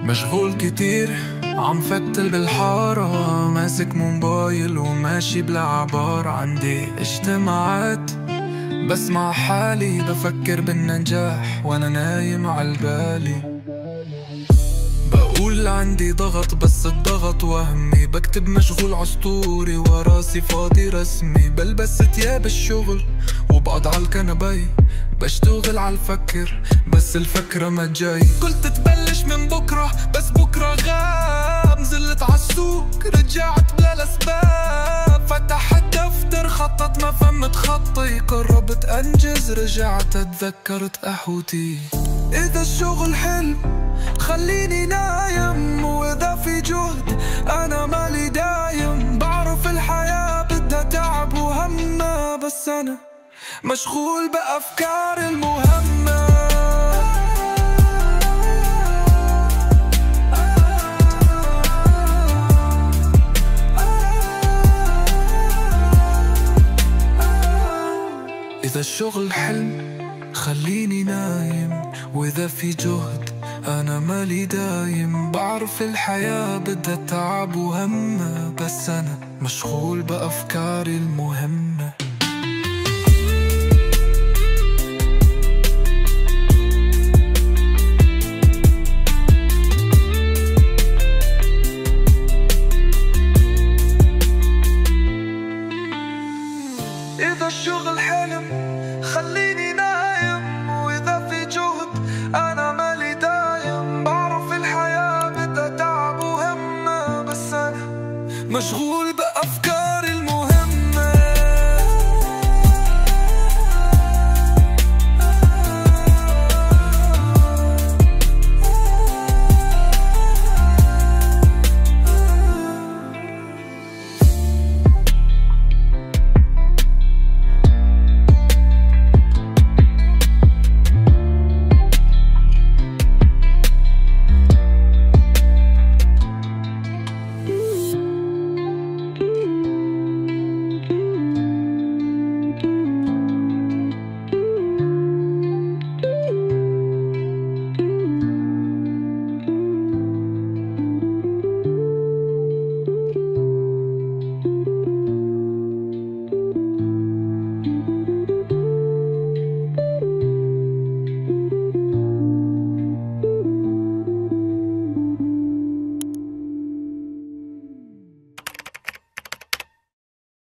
مشغول كتير عم فتل بالحارة، ماسك موبايل وماشي بلا عبار. عندي اجتماعات بس مع حالي، بفكر بالنجاح وانا نايم عالبالي. بقول عندي ضغط بس الضغط وهمي، بكتب مشغول عسطوري وراسي فاضي رسمي. بلبس تياب الشغل وبقعد عالكنباي، بشتغل عالفكر بس الفكرة ما جاي. قلت تبلش من بكرة بس بكرة غاب، نزلت عالسوق رجعت بلا الأسباب. فتحت دفتر خطط ما فهمت خطي، قربت أنجز رجعت اتذكرت قهوتي. إذا الشغل حلم خليني نايم، وإذا في جهد أنا مالي دايم. بعرف الحياة بدها تعب وهمة، بس أنا مشغول بأفكار المهمة. إذا الشغل حلم خليني نايم، وإذا في جهد أنا مالي دايم. بعرف الحياة بدها تعب وهمة، بس أنا مشغول بأفكاري المهمة.